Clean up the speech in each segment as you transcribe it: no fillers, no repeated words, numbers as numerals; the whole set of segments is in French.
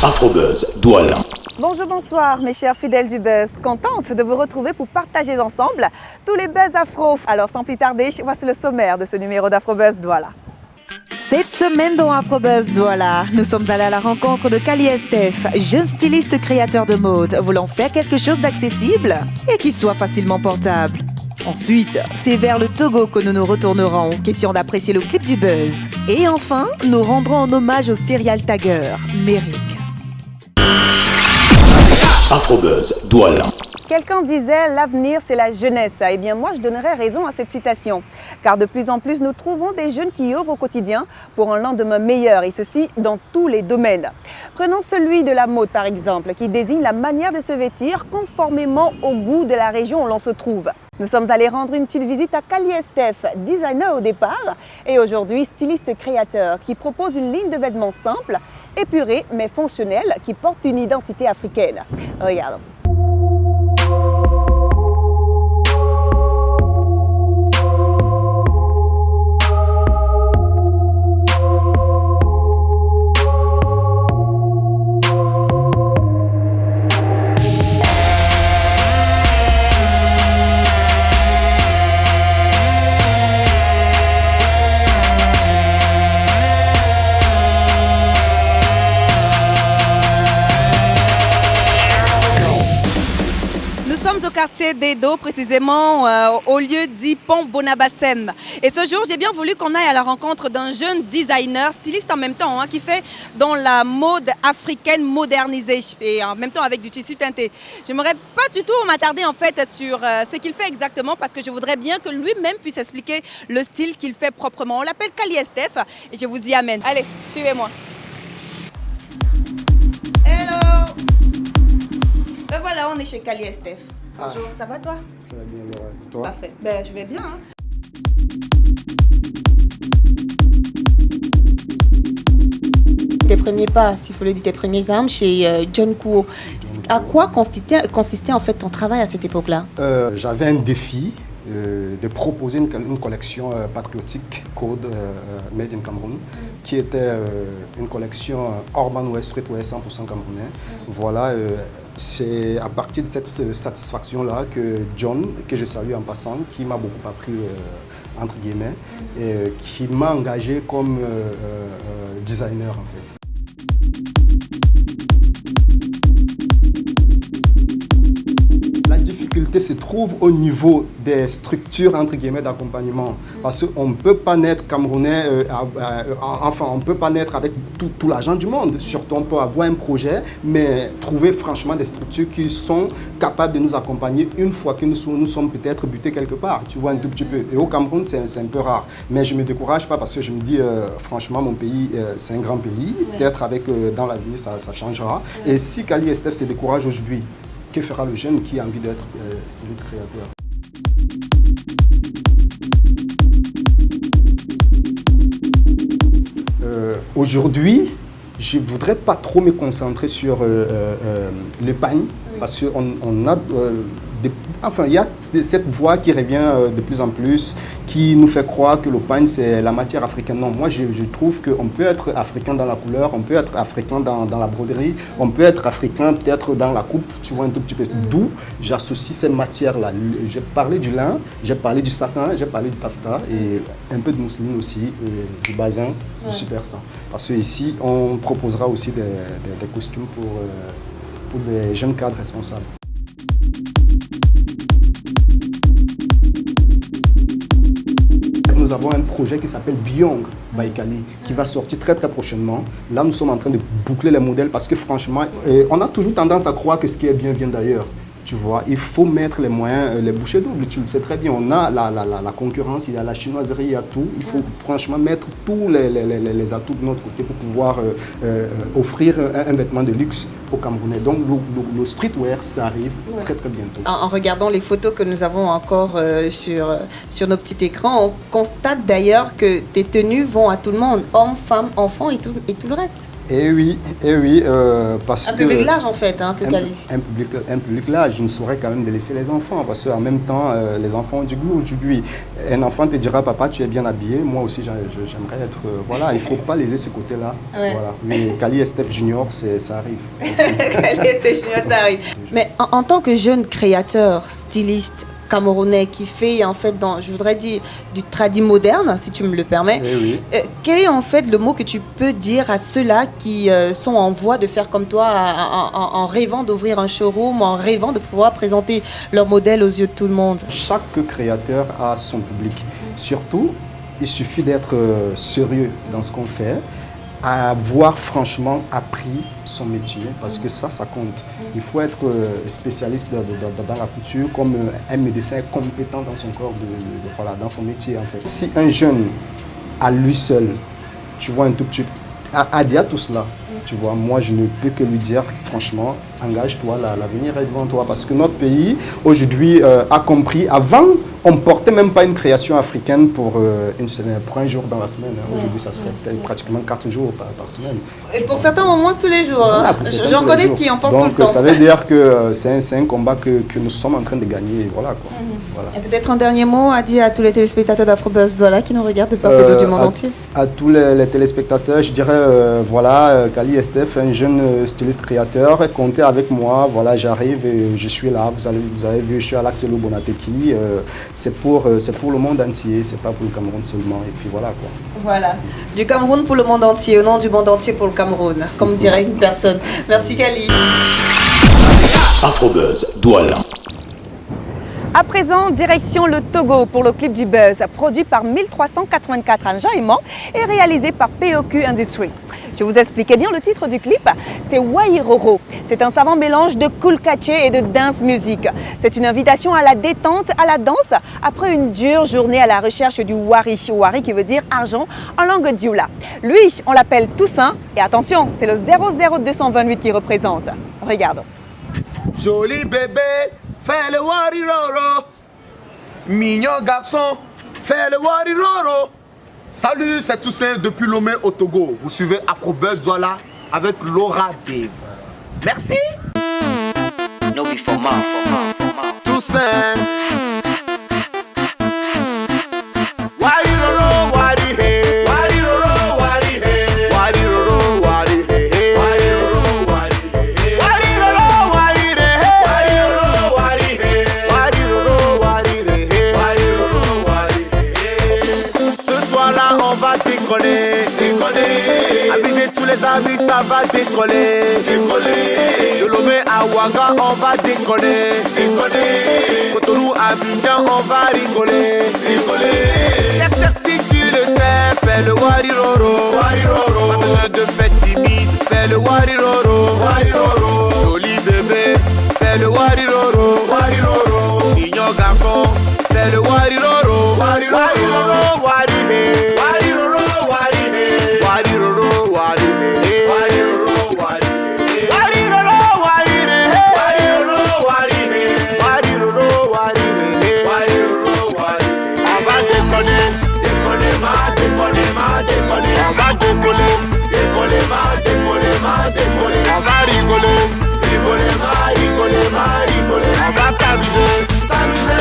Afrobuzz Douala. Bonjour, bonsoir mes chers fidèles du buzz. Contente de vous retrouver pour partager ensemble tous les buzz afro. Alors sans plus tarder, voici le sommaire de ce numéro d'Afrobuzz Douala. Cette semaine dans Afrobuzz Douala, nous sommes allés à la rencontre de Kali Estef, jeune styliste créateur de mode, voulant faire quelque chose d'accessible et qui soit facilement portable. Ensuite, c'est vers le Togo que nous nous retournerons, question d'apprécier le clip du buzz. Et enfin, nous rendrons un hommage au serial tagger, Merrick. Afrobuzz Douala. Quelqu'un disait « l'avenir c'est la jeunesse ». Eh bien moi je donnerais raison à cette citation. Car de plus en plus nous trouvons des jeunes qui œuvrent au quotidien pour un lendemain meilleur et ceci dans tous les domaines. Prenons celui de la mode par exemple qui désigne la manière de se vêtir conformément au goût de la région où l'on se trouve. Nous sommes allés rendre une petite visite à Kali Estef, designer au départ et aujourd'hui styliste créateur qui propose une ligne de vêtements simple, épurée mais fonctionnelle qui porte une identité africaine. Regarde. Au quartier d'Edo, précisément au lieu dit Pont Bonabassem. Et ce jour, j'ai bien voulu qu'on aille à la rencontre d'un jeune designer, styliste en même temps, qui fait dans la mode africaine modernisée et en même temps avec du tissu teinté. Je n'aimerais pas du tout m'attarder en fait sur ce qu'il fait exactement parce que je voudrais bien que lui-même puisse expliquer le style qu'il fait proprement. On l'appelle Kali Estef et je vous y amène. Allez, suivez-moi. Hello! Ben voilà, on est chez Kali Estef. Bonjour, ça va toi? Ça va bien, Laura. Toi? Parfait. Ben, je vais bien. Tes premiers pas, s'il faut le dire, tes premières armes chez John Kuo. À quoi consistait en fait ton travail à cette époque-là? J'avais un défi de proposer une collection patriotique Code Made in Cameroun, qui était une collection Urban Wear, Streetwear 100% camerounais. Voilà. C'est à partir de cette satisfaction-là que John, que je salue en passant, qui m'a beaucoup appris, entre guillemets, et qui m'a engagé comme designer en fait. La difficulté se trouve au niveau des structures entre guillemets d'accompagnement parce qu'on ne peut pas naître camerounais, enfin on ne peut pas naître avec tout l'argent du monde. Surtout on peut avoir un projet, mais trouver franchement des structures qui sont capables de nous accompagner une fois que nous sommes peut-être butés quelque part, tu vois un tout petit peu. Et au Cameroun c'est un peu rare, mais je ne me décourage pas parce que je me dis franchement mon pays c'est un grand pays, peut-être avec dans l'avenir ça changera. Et si Kali Estef se décourage aujourd'hui, que fera le jeune qui a envie d'être styliste créateur? Aujourd'hui, je ne voudrais pas trop me concentrer sur l'épargne parce qu'on a enfin, il y a cette voix qui revient de plus en plus, qui nous fait croire que le pagne, c'est la matière africaine. Non, moi, je trouve qu'on peut être africain dans la couleur, on peut être africain dans la broderie, on peut être africain peut-être dans la coupe, tu vois, un tout petit peu. D'où j'associe ces matières-là. J'ai parlé du lin, j'ai parlé du satin, j'ai parlé du taffetas et un peu de mousseline aussi, du bazin, du super ça. Parce qu'ici, on proposera aussi des costumes pour les jeunes cadres responsables. Nous avons un projet qui s'appelle Byong by Kali qui va sortir très prochainement. Là, nous sommes en train de boucler les modèles parce que franchement, on a toujours tendance à croire que ce qui est bien vient d'ailleurs. Tu vois, il faut mettre les moyens, les bouchées doubles, tu le sais très bien. On a la concurrence, il y a la chinoiserie, il y a tout. Il faut franchement mettre tous les atouts de notre côté pour pouvoir offrir un vêtement de luxe aux Camerounais. Donc le streetwear, ça arrive très très bientôt. En regardant les photos que nous avons encore sur nos petits écrans, on constate d'ailleurs que tes tenues vont à tout le monde, hommes, femmes, enfants et tout le reste. Eh oui, parce un que... public large en fait, que Kali. Un public large, je ne saurais quand même délaisser les enfants, parce qu'en même temps, les enfants ont du goût aujourd'hui. Un enfant te dira, papa, tu es bien habillé, moi aussi j'aimerais être... voilà, il ne faut pas léser ce côté-là. Ouais. Voilà. Mais Kali et Steph Junior, ça arrive. Kali et Steph Junior, ça arrive. Mais en tant que jeune créateur, styliste, camerounais qui fait en fait je voudrais dire du tradi moderne, si tu me le permets. Oui. Quel est en fait le mot que tu peux dire à ceux-là qui sont en voie de faire comme toi, en rêvant d'ouvrir un showroom, en rêvant de pouvoir présenter leur modèle aux yeux de tout le monde? Chaque créateur a son public. Surtout, il suffit d'être sérieux dans ce qu'on fait, avoir franchement appris son métier, parce que ça compte. Il faut être spécialiste dans la couture, comme un médecin compétent dans son corps, dans son métier en fait. Si un jeune, à lui seul, tu vois un tout petit... à dire tout cela, tu vois, moi je ne peux que lui dire franchement, engage-toi, l'avenir est devant toi, parce que notre pays aujourd'hui a compris. Avant, on ne portait même pas une création africaine pour un jour dans la semaine. Aujourd'hui, ça se fait pratiquement 4 jours par semaine. Et pour certains, au moins tous les jours. Voilà, j'en connais qui en portent tout le temps. Donc ça veut dire que c'est un combat que nous sommes en train de gagner. Voilà, quoi. Voilà. Et peut-être un dernier mot à dire à tous les téléspectateurs d'Afrobuzz Douala qui nous regardent de part et d'autre du monde entier. À tous les téléspectateurs, je dirais, Kali et Steph, un jeune styliste créateur, comptez avec moi, voilà, j'arrive et je suis là, vous avez vu, je suis à l'Axelo Bonateki, c'est pour le monde entier, c'est pas pour le Cameroun seulement, et puis voilà quoi. Voilà, du Cameroun pour le monde entier, au nom du monde entier pour le Cameroun, comme dirait une personne. Merci Kali. Afrobuzz Douala. À présent, direction le Togo pour le clip du Buzz, produit par 1384 Enjaillement et réalisé par POQ Industries. Je vous expliquais bien le titre du clip, c'est Wairoro. C'est un savant mélange de cool catché et de dance music. C'est une invitation à la détente, à la danse, après une dure journée à la recherche du wari. Wari qui veut dire argent en langue dioula. Lui, on l'appelle Toussaint et attention, c'est le 00228 qui représente. Regarde. Joli bébé, fais le wariroro. Mignon garçon, fais le wariroro. Salut, c'est Toussaint depuis Lomé au Togo. Vous suivez Afrobuzz Douala avec Laura Dave. Merci. No before ma. Toussaint. Wariroro, wari hey. Wariroro, wari hey. Wariroro, wari hey. Wariroro, wari hey. Wariroro, wari hey. Wariroro, wari hey. Wariroro, wari hey. Wariroro, wari hey. Ce soir-là, on va décoller. Aviser tous les amis, ça va décoller. De Lomé à Ouaga, on va décoller. Cotonou à Abidjan, on va rigoler. Esther, si tu le sais, fais le wariroro. Pas besoin de fête timide, fais le wariroro. Joli bébé, fais le wariroro. Mignon garçon, fais le wariroro. Wariroro, wariré. On va rigoler, on va s'amuser, s'amuser.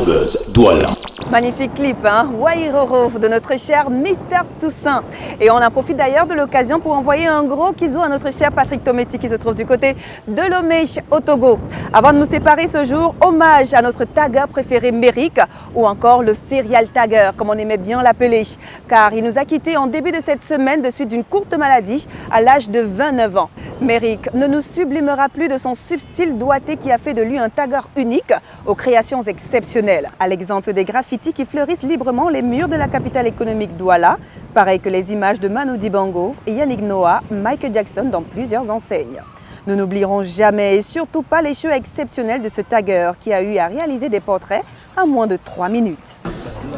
Afrobuzz Douala. Magnifique clip, hein, Wairoro de notre cher Mister Toussaint. Et on en profite d'ailleurs de l'occasion pour envoyer un gros kizo à notre cher Patrick Tometti qui se trouve du côté de Lomé au Togo. Avant de nous séparer ce jour, hommage à notre tagger préféré Méric ou encore le serial tagger comme on aimait bien l'appeler. Car il nous a quittés en début de cette semaine de suite d'une courte maladie à l'âge de 29 ans. Méric ne nous sublimera plus de son subtil doigté qui a fait de lui un tagger unique aux créations exceptionnelles. À l'exemple des graffitis qui fleurissent librement les murs de la capitale économique Douala, pareil que les images de Manu Dibango, Yannick Noah, Michael Jackson dans plusieurs enseignes. Nous n'oublierons jamais et surtout pas les cheveux exceptionnels de ce tagger qui a eu à réaliser des portraits en moins de 3 minutes.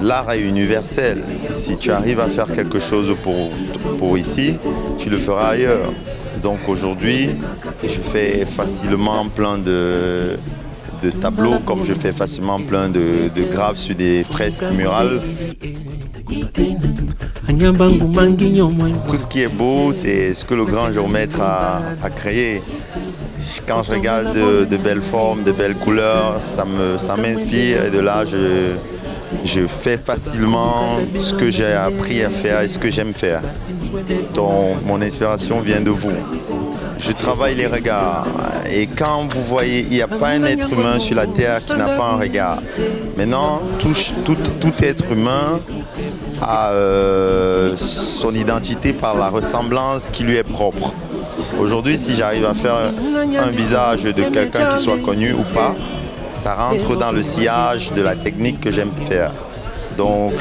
L'art est universel. Si tu arrives à faire quelque chose pour ici, tu le feras ailleurs. Donc aujourd'hui, je fais facilement plein de tableaux, comme je fais facilement plein de graves sur des fresques murales. Tout ce qui est beau, c'est ce que le grand géomètre a créé. Quand je regarde de belles formes, de belles couleurs, ça m'inspire et de là, je fais facilement ce que j'ai appris à faire et ce que j'aime faire. Donc mon inspiration vient de vous. Je travaille les regards et quand vous voyez, il n'y a pas un être humain sur la terre qui n'a pas un regard. Maintenant, tout être humain a son identité par la ressemblance qui lui est propre. Aujourd'hui, si j'arrive à faire un visage de quelqu'un qui soit connu ou pas, ça rentre dans le sillage de la technique que j'aime faire. Donc,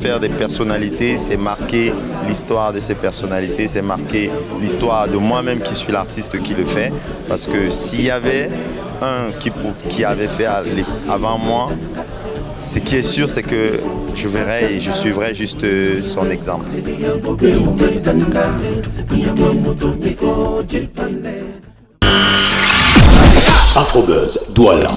faire des personnalités, c'est marquer l'histoire de ces personnalités, c'est marquer l'histoire de moi-même qui suis l'artiste qui le fait. Parce que s'il y avait un qui avait fait avant moi, ce qui est sûr, c'est que je verrai et je suivrai juste son exemple. Afrobuzz Douala.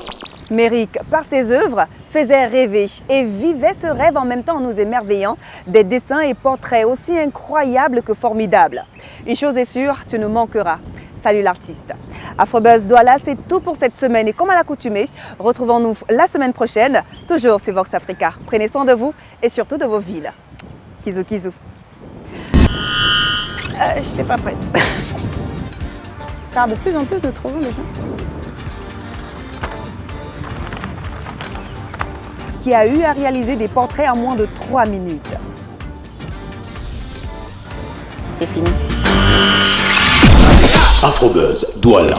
Méric, par ses œuvres, faisait rêver et vivait ce rêve en même temps en nous émerveillant des dessins et portraits aussi incroyables que formidables. Une chose est sûre, tu nous manqueras. Salut l'artiste. Afrobuzz Douala, c'est tout pour cette semaine et comme à l'accoutumée, retrouvons-nous la semaine prochaine, toujours sur Vox Africa. Prenez soin de vous et surtout de vos villes. Kizou kizou. Je n'étais pas prête. Car de plus en plus nous trouvons les gens qui a eu à réaliser des portraits en moins de 3 minutes. C'est fini. Afrobuzz Douala.